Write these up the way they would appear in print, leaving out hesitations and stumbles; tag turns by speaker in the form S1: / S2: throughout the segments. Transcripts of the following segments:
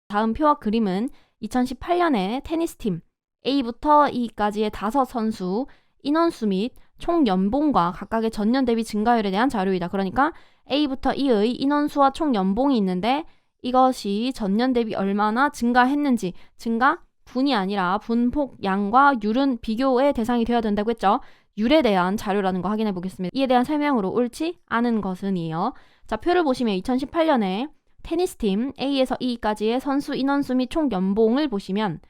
S1: 다음 표와 그림은 2018년에 테니스팀 A부터 E까지의 5선수 인원수 및 총 연봉과 각각의 전년 대비 증가율에 대한 자료이다. 그러니까 A부터 E의 인원수와 총 연봉이 있는데 이것이 전년 대비 얼마나 증가했는지, 증가 분이 아니라 분폭 양과 율은 비교의 대상이 되어야 된다고 했죠. 율에 대한 자료라는 거 확인해 보겠습니다. 이에 대한 설명으로 옳지 않은 것은이요. 자, 표를 보시면 2018년에 테니스팀 A에서 E까지의 선수 인원수 및 총 연봉을 보시면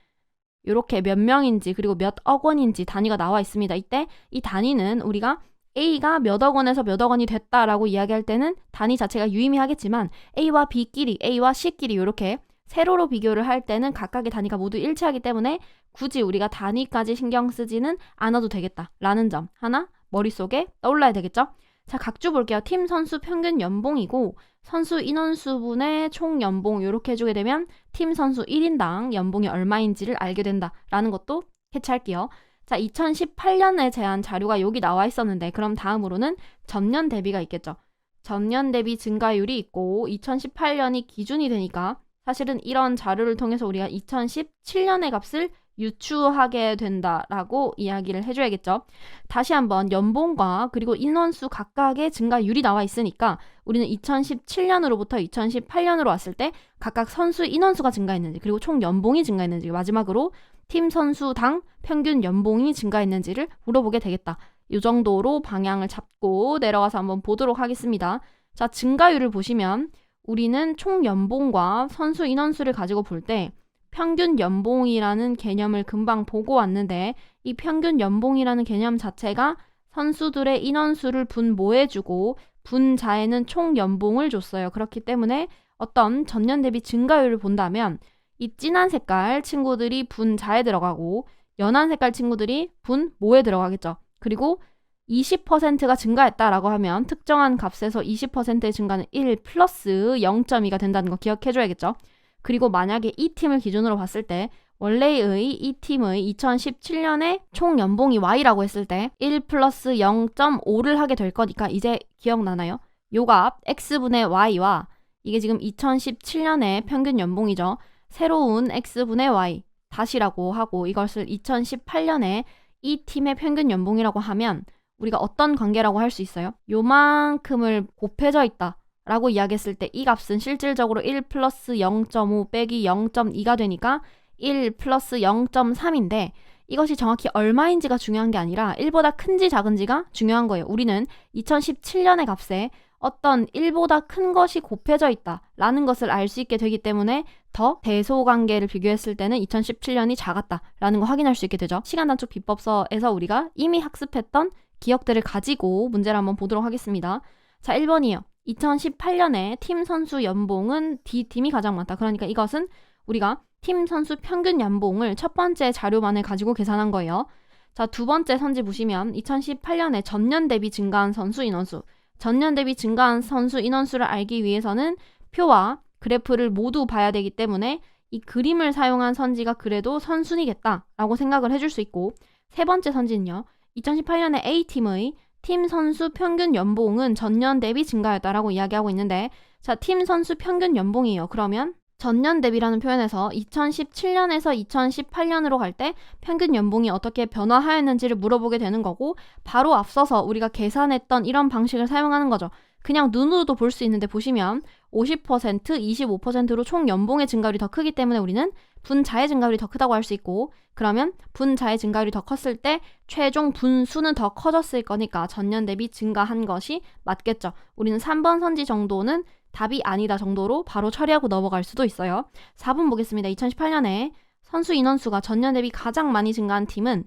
S1: 이렇게 몇 명인지 그리고 몇 억 원인지 단위가 나와 있습니다. 이때 이 단위는 우리가 A가 몇 억 원에서 몇 억 원이 됐다라고 이야기할 때는 단위 자체가 유의미하겠지만 A와 B끼리, A와 C끼리 이렇게 세로로 비교를 할 때는 각각의 단위가 모두 일치하기 때문에 굳이 우리가 단위까지 신경 쓰지는 않아도 되겠다라는 점 하나 머릿속에 떠올라야 되겠죠? 자, 각주 볼게요. 팀 선수 평균 연봉이고 선수 인원수분의 총 연봉 이렇게 해주게 되면 팀 선수 1인당 연봉이 얼마인지를 알게 된다라는 것도 캐치할게요. 자, 2018년에 제한 자료가 여기 나와 있었는데 그럼 다음으로는 전년 대비가 있겠죠. 전년 대비 증가율이 있고 2018년이 기준이 되니까 사실은 이런 자료를 통해서 우리가 2017년의 값을 유추하게 된다라고 이야기를 해줘야겠죠. 다시 한번 연봉과 그리고 인원수 각각의 증가율이 나와 있으니까 우리는 2017년으로부터 2018년으로 왔을 때 각각 선수 인원수가 증가했는지 그리고 총 연봉이 증가했는지 마지막으로 팀 선수당 평균 연봉이 증가했는지를 물어보게 되겠다. 이 정도로 방향을 잡고 내려가서 한번 보도록 하겠습니다. 자, 증가율을 보시면 우리는 총 연봉과 선수 인원수를 가지고 볼 때 평균 연봉이라는 개념을 금방 보고 왔는데 이 평균 연봉이라는 개념 자체가 선수들의 인원수를 분모해주고 분자에는 총 연봉을 줬어요. 그렇기 때문에 어떤 전년 대비 증가율을 본다면 이 진한 색깔 친구들이 분자에 들어가고 연한 색깔 친구들이 분모에 들어가겠죠. 그리고 20%가 증가했다라고 하면 특정한 값에서 20%의 증가는 1 플러스 0.2가 된다는 거 기억해줘야겠죠. 그리고 만약에 이 팀을 기준으로 봤을 때 원래의 이 팀의 2017년에 총 연봉이 Y라고 했을 때 1 플러스 0.5를 하게 될 거니까 이제 기억나나요? 요 값 X분의 Y와 이게 지금 2017년의 평균 연봉이죠. 새로운 X분의 Y 다시라고 하고 이것을 2018년에 이 팀의 평균 연봉이라고 하면 우리가 어떤 관계라고 할 수 있어요? 요만큼을 곱해져 있다 라고 이야기했을 때 이 값은 실질적으로 1 플러스 0.5 빼기 0.2가 되니까 1 플러스 0.3인데 이것이 정확히 얼마인지가 중요한 게 아니라 1보다 큰지 작은지가 중요한 거예요. 우리는 2017년의 값에 어떤 1보다 큰 것이 곱해져 있다라는 것을 알 수 있게 되기 때문에 더 대소관계를 비교했을 때는 2017년이 작았다라는 거 확인할 수 있게 되죠. 시간단축 비법서에서 우리가 이미 학습했던 기억들을 가지고 문제를 한번 보도록 하겠습니다. 자, 1번이요. 2018년에 팀 선수 연봉은 D팀이 가장 많다. 그러니까 이것은 우리가 팀 선수 평균 연봉을 첫 번째 자료만을 가지고 계산한 거예요. 자, 두 번째 선지 보시면 2018년에 전년 대비 증가한 선수 인원수, 전년 대비 증가한 선수 인원수를 알기 위해서는 표와 그래프를 모두 봐야 되기 때문에 이 그림을 사용한 선지가 그래도 선순위겠다라고 생각을 해줄 수 있고 세 번째 선지는요. 2018년에 A팀의 팀 선수 평균 연봉은 전년 대비 증가했다라고 이야기하고 있는데 자, 팀 선수 평균 연봉이에요. 그러면 전년 대비라는 표현에서 2017년에서 2018년으로 갈 때 평균 연봉이 어떻게 변화하였는지를 물어보게 되는 거고 바로 앞서서 우리가 계산했던 이런 방식을 사용하는 거죠. 그냥 눈으로도 볼 수 있는데 보시면 50%, 25%로 총 연봉의 증가율이 더 크기 때문에 우리는 분자의 증가율이 더 크다고 할 수 있고 그러면 분자의 증가율이 더 컸을 때 최종 분수는 더 커졌을 거니까 전년 대비 증가한 것이 맞겠죠. 우리는 3번 선지 정도는 답이 아니다 정도로 바로 처리하고 넘어갈 수도 있어요. 4번 보겠습니다. 2018년에 선수 인원수가 전년 대비 가장 많이 증가한 팀은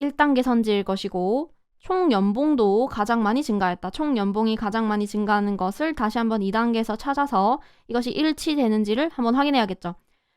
S1: 1단계 선지일 것이고 총 연봉도 가장 많이 증가했다. 총 연봉이 가장 많이 증가하는 것을 다시 한번 2단계에서 찾아서 이것이 일치되는지를 한번 확인해야겠죠.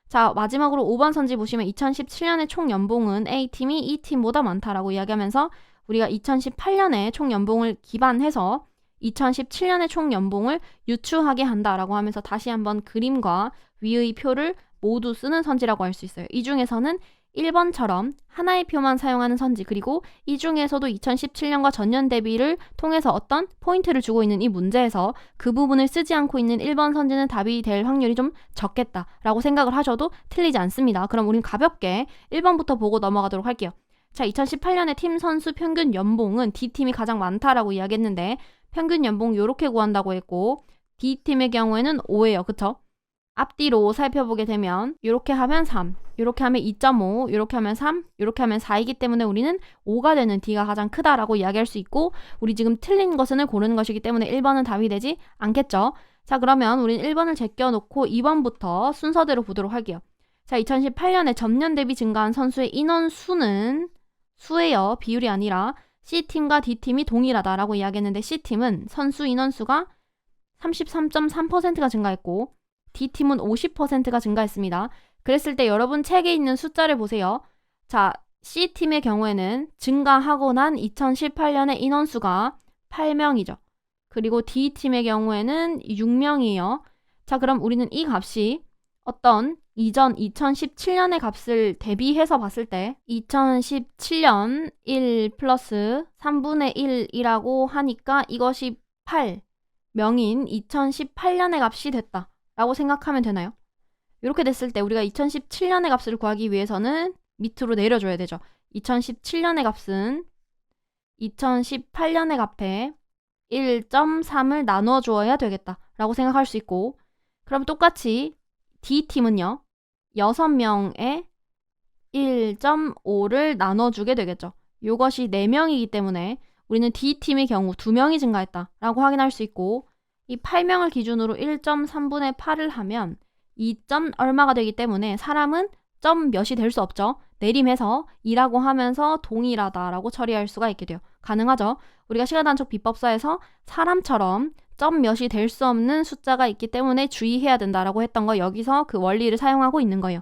S1: 자, 마지막으로 5번 선지 보시면 2017년에 총 연봉은 A팀이 E팀보다 많다라고 이야기하면서 우리가 2018년에 총 연봉을 기반해서 2017년의 총 연봉을 유추하게 한다라고 하면서 다시 한번 그림과 위의 표를 모두 쓰는 선지라고 할 수 있어요. 이 중에서는 1번처럼 하나의 표만 사용하는 선지, 그리고 이 중에서도 2017년과 전년 대비를 통해서 어떤 포인트를 주고 있는 이 문제에서 그 부분을 쓰지 않고 있는 1번 선지는 답이 될 확률이 좀 적겠다라고 생각을 하셔도 틀리지 않습니다. 그럼 우린 가볍게 1번부터 보고 넘어가도록 할게요. 자, 2018년에 팀 선수 평균 연봉은 D팀이 가장 많다라고 이야기했는데 평균 연봉 요렇게 구한다고 했고 D팀의 경우에는 5예요. 그쵸? 앞뒤로 살펴보게 되면 이렇게 하면 3, 이렇게 하면 2.5, 이렇게 하면 3, 이렇게 하면 4이기 때문에 우리는 5가 되는 D가 가장 크다라고 이야기할 수 있고 우리 지금 틀린 것을 고르는 것이기 때문에 1번은 답이 되지 않겠죠. 자, 그러면 우리는 1번을 제껴놓고 2번부터 순서대로 보도록 할게요. 자, 2018년에 전년 대비 증가한 선수의 인원수는 수예요. 비율이 아니라 C팀과 D팀이 동일하다라고 이야기했는데 C팀은 선수 인원수가 33.3%가 증가했고 D팀은 50%가 증가했습니다. 그랬을 때 여러분 책에 있는 숫자를 보세요. 자, C팀의 경우에는 증가하고 난 2018년의 인원수가 8명이죠. 그리고 D팀의 경우에는 6명이에요. 자, 그럼 우리는 이 값이 어떤 이전 2017년의 값을 대비해서 봤을 때 2017년 1 플러스 3분의 1이라고 하니까 이것이 8명인 2018년의 값이 됐다 라고 생각하면 되나요? 이렇게 됐을 때 우리가 2017년의 값을 구하기 위해서는 밑으로 내려줘야 되죠. 2017년의 값은 2018년의 값에 1.3을 나눠주어야 되겠다 라고 생각할 수 있고 그럼 똑같이 D팀은요. 6명에 1.5를 나눠주게 되겠죠. 이것이 4명이기 때문에 우리는 D팀의 경우 2명이 증가했다 라고 확인할 수 있고 이 8명을 기준으로 1.3분의 8을 하면 2. 얼마가 되기 때문에 사람은 점 몇이 될 수 없죠. 내림해서 2라고 하면서 동일하다라고 처리할 수가 있게 돼요. 가능하죠. 우리가 시간단축 비법서에서 사람처럼 점 몇이 될 수 없는 숫자가 있기 때문에 주의해야 된다라고 했던 거 여기서 그 원리를 사용하고 있는 거예요.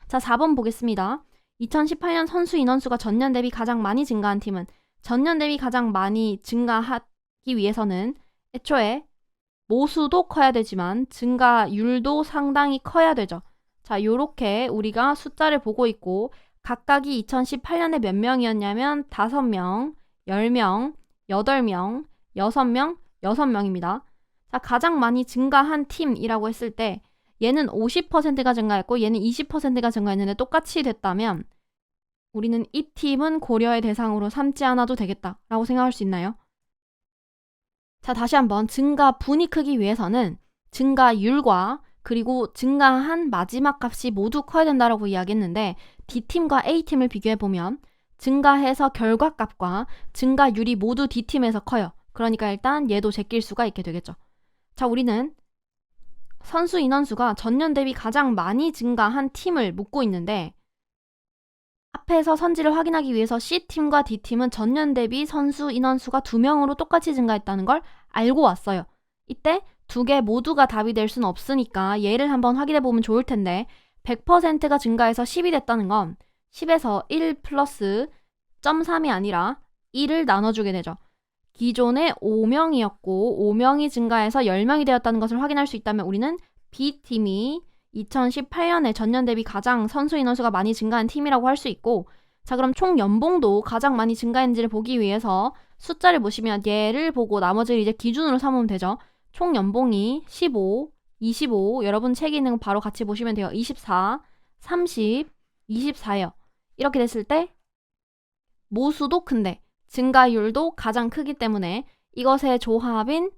S1: 자, 4번 보겠습니다. 2018년 선수 인원수가 전년 대비 가장 많이 증가한 팀은 전년 대비 가장 많이 증가하기 위해서는 애초에 모수도 커야 되지만 증가율도 상당히 커야 되죠. 자, 요렇게 우리가 숫자를 보고 있고 각각이 2018년에 몇 명이었냐면 5명, 10명, 8명, 6명, 6명입니다. 자, 가장 많이 증가한 팀이라고 했을 때 얘는 50%가 증가했고 얘는 20%가 증가했는데 똑같이 됐다면 우리는 이 팀은 고려의 대상으로 삼지 않아도 되겠다라고 생각할 수 있나요? 자, 다시 한번 증가분이 크기 위해서는 증가율과 그리고 증가한 마지막 값이 모두 커야 된다고 이야기했는데 D팀과 A팀을 비교해보면 증가해서 결과값과 증가율이 모두 D팀에서 커요. 그러니까 일단 얘도 제낄 수가 있게 되겠죠. 자, 우리는 선수 인원수가 전년 대비 가장 많이 증가한 팀을 묻고 있는데 앞에서 선지를 확인하기 위해서 C팀과 D팀은 전년 대비 선수 인원수가 2명으로 똑같이 증가했다는 걸 알고 왔어요. 이때 두 개 모두가 답이 될 수는 없으니까 얘를 한번 확인해 보면 좋을 텐데 100%가 증가해서 10이 됐다는 건 10에서 1 플러스 0.3이 아니라 1을 나눠주게 되죠. 기존에 5명이었고 5명이 증가해서 10명이 되었다는 것을 확인할 수 있다면 우리는 B팀이 2018년에 전년 대비 가장 선수 인원수가 많이 증가한 팀이라고 할 수 있고 자, 그럼 총 연봉도 가장 많이 증가했는지를 보기 위해서 숫자를 보시면 얘를 보고 나머지를 이제 기준으로 삼으면 되죠. 총 연봉이 15, 25 여러분 책에 있는 거 바로 같이 보시면 돼요. 24, 30, 24예요. 이렇게 됐을 때 모수도 큰데 증가율도 가장 크기 때문에 이것의 조합인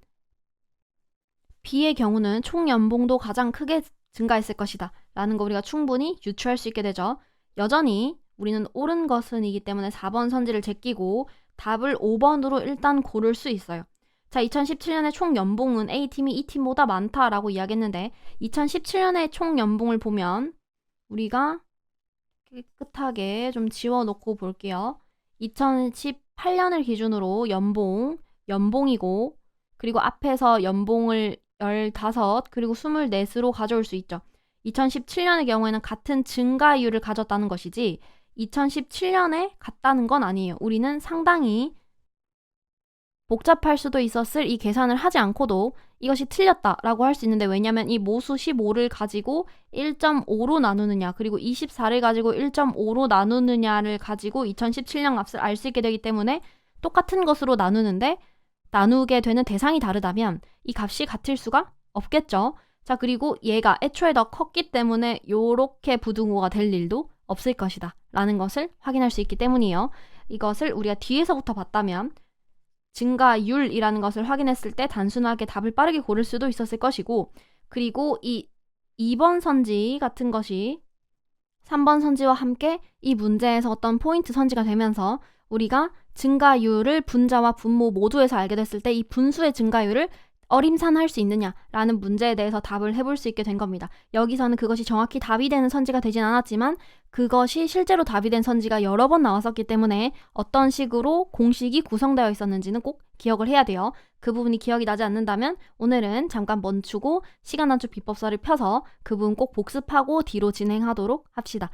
S1: B의 경우는 총 연봉도 가장 크게 증가했을 것이다 라는 거 우리가 충분히 유추할 수 있게 되죠. 여전히 우리는 옳은 것은이기 때문에 4번 선지를 제끼고 답을 5번으로 일단 고를 수 있어요. 자, 2017년에 총 연봉은 A팀이 E팀보다 많다라고 이야기했는데 2017년에 총 연봉을 보면 우리가 깨끗하게 좀 지워놓고 볼게요. 2018년을 기준으로 연봉이고 그리고 앞에서 연봉을 15 그리고 24수로 가져올 수 있죠. 2017년의 경우에는 같은 증가율을 가졌다는 것이지 2017년에 같다는 건 아니에요. 우리는 상당히 복잡할 수도 있었을 이 계산을 하지 않고도 이것이 틀렸다라고 할 수 있는데, 왜냐면 이 모수 15를 가지고 1.5로 나누느냐, 그리고 24를 가지고 1.5로 나누느냐를 가지고 2017년 값을 알 수 있게 되기 때문에 똑같은 것으로 나누는데 나누게 되는 대상이 다르다면 이 값이 같을 수가 없겠죠. 자, 그리고 얘가 애초에 더 컸기 때문에 요렇게 부등호가 될 일도 없을 것이다 라는 것을 확인할 수 있기 때문이에요. 이것을 우리가 뒤에서부터 봤다면 증가율이라는 것을 확인했을 때 단순하게 답을 빠르게 고를 수도 있었을 것이고, 그리고 이 2번 선지 같은 것이 3번 선지와 함께 이 문제에서 어떤 포인트 선지가 되면서 우리가 증가율을 분자와 분모 모두에서 알게 됐을 때 이 분수의 증가율을 어림산할 수 있느냐라는 문제에 대해서 답을 해볼 수 있게 된 겁니다. 여기서는 그것이 정확히 답이 되는 선지가 되진 않았지만 그것이 실제로 답이 된 선지가 여러 번 나왔었기 때문에 어떤 식으로 공식이 구성되어 있었는지는 꼭 기억을 해야 돼요. 그 부분이 기억이 나지 않는다면 오늘은 잠깐 멈추고 시간 단축 비법서를 펴서 그 부분 꼭 복습하고 뒤로 진행하도록 합시다.